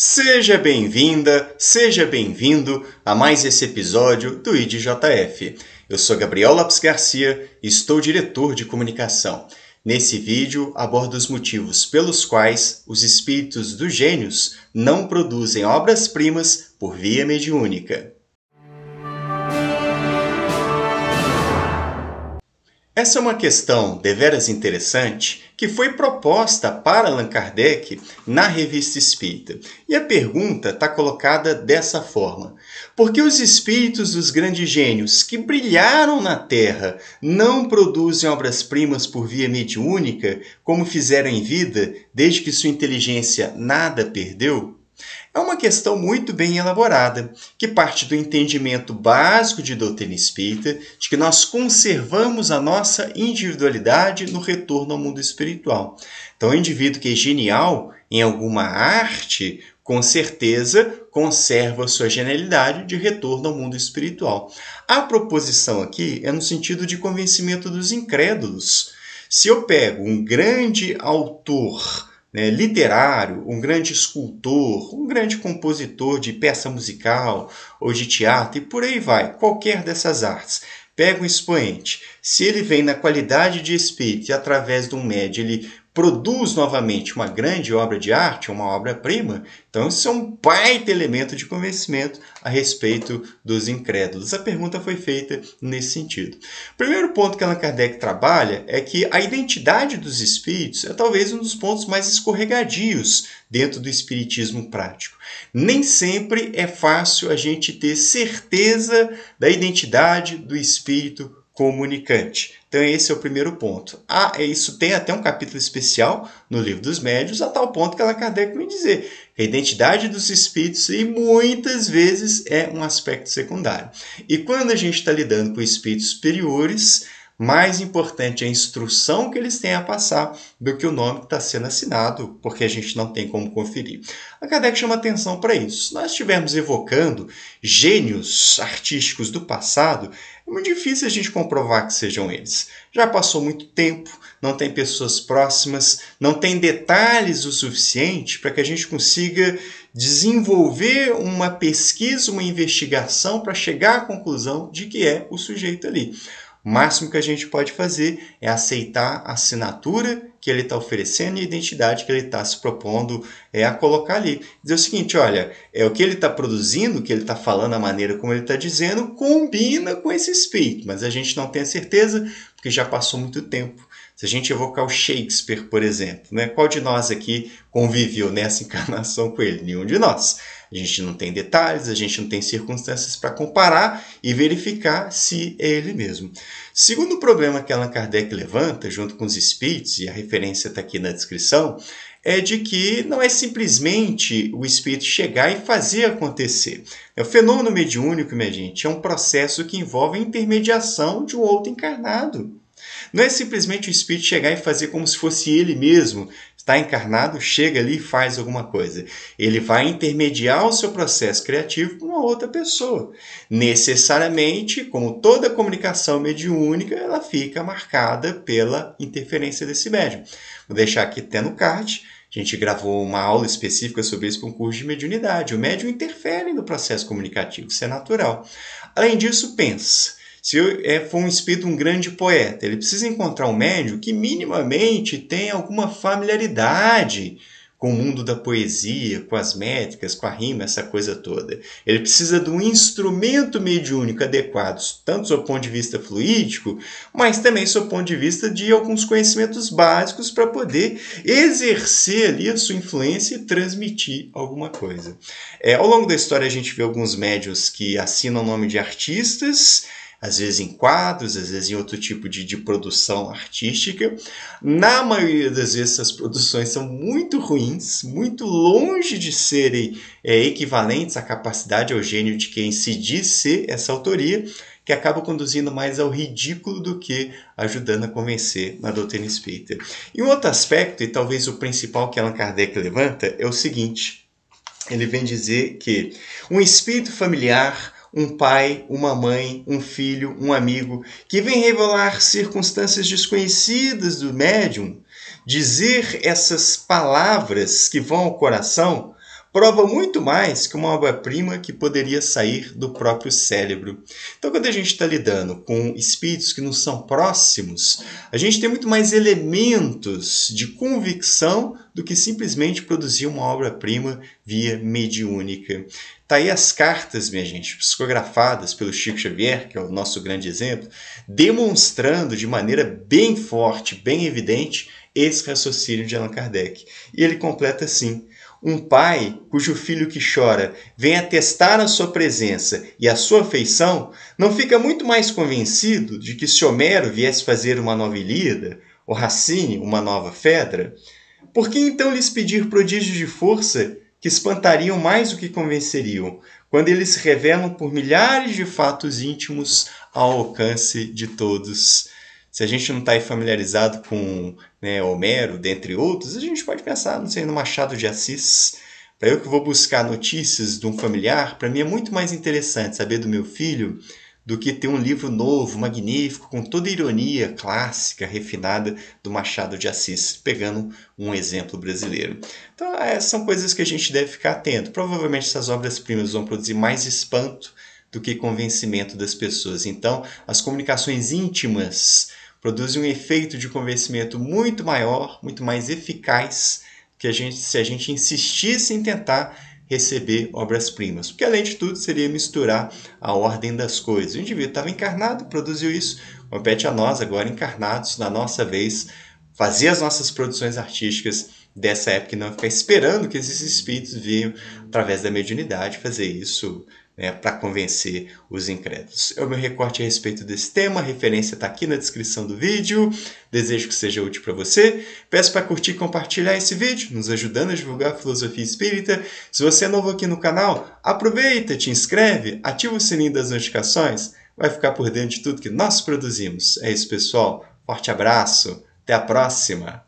Seja bem-vinda, seja bem-vindo a mais esse episódio do IDJF. Eu sou Gabriel Lopes Garcia e estou diretor de comunicação. Nesse vídeo, abordo os motivos pelos quais os espíritos dos gênios não produzem obras-primas por via mediúnica. Essa é uma questão deveras interessante que foi proposta para Allan Kardec na Revista Espírita. E a pergunta está colocada dessa forma: por que os espíritos dos grandes gênios que brilharam na Terra não produzem obras-primas por via mediúnica, como fizeram em vida, desde que sua inteligência nada perdeu? É uma questão muito bem elaborada, que parte do entendimento básico de doutrina espírita, de que nós conservamos a nossa individualidade no retorno ao mundo espiritual. Então, o indivíduo que é genial em alguma arte, com certeza conserva a sua genialidade de retorno ao mundo espiritual. A proposição aqui é no sentido de convencimento dos incrédulos. Se eu pego um grande autor literário, um grande escultor, um grande compositor de peça musical ou de teatro e por aí vai, qualquer dessas artes. Pega um expoente, se ele vem na qualidade de espírito e através de um médium ele produz novamente uma grande obra de arte, uma obra-prima, então isso é um baita elemento de convencimento a respeito dos incrédulos. A pergunta foi feita nesse sentido. O primeiro ponto que Allan Kardec trabalha é que a identidade dos espíritos é talvez um dos pontos mais escorregadios dentro do espiritismo prático. Nem sempre é fácil a gente ter certeza da identidade do espírito comunicante. Então esse é o primeiro ponto. Isso tem até um capítulo especial no Livro dos Médiuns, a tal ponto que Allan Kardec vem dizer que a identidade dos espíritos e muitas vezes é um aspecto secundário. E quando a gente está lidando com espíritos superiores, mais importante é a instrução que eles têm a passar do que o nome que está sendo assinado, porque a gente não tem como conferir. A Kardec chama atenção para isso. Se nós estivermos evocando gênios artísticos do passado, é muito difícil a gente comprovar que sejam eles. Já passou muito tempo, não tem pessoas próximas, não tem detalhes o suficiente para que a gente consiga desenvolver uma pesquisa, uma investigação para chegar à conclusão de que é o sujeito ali. O máximo que a gente pode fazer é aceitar a assinatura que ele está oferecendo e a identidade que ele está se propondo a colocar ali. Dizer o seguinte, olha, o que ele está produzindo, o que ele está falando, a maneira como ele está dizendo, combina com esse espírito, mas a gente não tem a certeza porque já passou muito tempo. Se a gente evocar o Shakespeare, por exemplo, qual de nós aqui conviveu nessa encarnação com ele? Nenhum de nós. A gente não tem detalhes, a gente não tem circunstâncias para comparar e verificar se é ele mesmo. Segundo problema que Allan Kardec levanta, junto com os espíritos, e a referência está aqui na descrição, é de que não é simplesmente o espírito chegar e fazer acontecer. O fenômeno mediúnico, minha gente, é um processo que envolve a intermediação de um outro encarnado. Não é simplesmente o espírito chegar e fazer como se fosse ele mesmo. Está encarnado, chega ali e faz alguma coisa. Ele vai intermediar o seu processo criativo com uma outra pessoa. Necessariamente, como toda comunicação mediúnica, ela fica marcada pela interferência desse médium. Vou deixar aqui até no card. A gente gravou uma aula específica sobre isso para um curso de mediunidade. O médium interfere no processo comunicativo, isso é natural. Além disso, pensa. Se for um espírito, um grande poeta, ele precisa encontrar um médium que minimamente tenha alguma familiaridade com o mundo da poesia, com as métricas, com a rima, essa coisa toda. Ele precisa de um instrumento mediúnico adequado, tanto do ponto de vista fluídico, mas também do ponto de vista de alguns conhecimentos básicos para poder exercer ali a sua influência e transmitir alguma coisa. Ao longo da história a gente vê alguns médiuns que assinam o nome de artistas, às vezes em quadros, às vezes em outro tipo de produção artística. Na maioria das vezes, essas produções são muito ruins, muito longe de serem equivalentes à capacidade, ao gênio de quem se diz ser essa autoria, que acaba conduzindo mais ao ridículo do que ajudando a convencer na doutrina espírita. E um outro aspecto, e talvez o principal que Allan Kardec levanta, é o seguinte: ele vem dizer que um espírito familiar, um pai, uma mãe, um filho, um amigo, que vem revelar circunstâncias desconhecidas do médium, dizer essas palavras que vão ao coração, prova muito mais que uma obra-prima que poderia sair do próprio cérebro. Então, quando a gente está lidando com espíritos que nos são próximos, a gente tem muito mais elementos de convicção do que simplesmente produzir uma obra-prima via mediúnica. Tá aí as cartas, minha gente, psicografadas pelo Chico Xavier, que é o nosso grande exemplo, demonstrando de maneira bem forte, bem evidente, esse raciocínio de Allan Kardec. E ele completa assim: um pai cujo filho que chora vem atestar a sua presença e a sua afeição, não fica muito mais convencido de que se Homero viesse fazer uma nova Ilíada, ou Racine uma nova Fedra? Por que então lhes pedir prodígios de força que espantariam mais do que convenceriam, quando eles se revelam por milhares de fatos íntimos ao alcance de todos? Se a gente não está aí familiarizado com Homero, dentre outros, a gente pode pensar, não sei, no Machado de Assis. Para eu que vou buscar notícias de um familiar, para mim é muito mais interessante saber do meu filho do que ter um livro novo, magnífico, com toda a ironia clássica, refinada do Machado de Assis, pegando um exemplo brasileiro. Então, são coisas que a gente deve ficar atento. Provavelmente essas obras-primas vão produzir mais espanto do que convencimento das pessoas. Então, as comunicações íntimas produzem um efeito de convencimento muito maior, muito mais eficaz que se a gente insistisse em tentar receber obras-primas. Porque, além de tudo, seria misturar a ordem das coisas. O indivíduo estava encarnado, produziu isso, compete a nós, agora encarnados, na nossa vez, fazer as nossas produções artísticas dessa época e não ficar esperando que esses espíritos venham, através da mediunidade, fazer isso para convencer os incrédulos. É o meu recorte a respeito desse tema, a referência está aqui na descrição do vídeo. Desejo que seja útil para você. Peço para curtir e compartilhar esse vídeo, nos ajudando a divulgar a filosofia espírita. Se você é novo aqui no canal, aproveita, te inscreve, ativa o sininho das notificações, vai ficar por dentro de tudo que nós produzimos. É isso, pessoal. Forte abraço, até a próxima!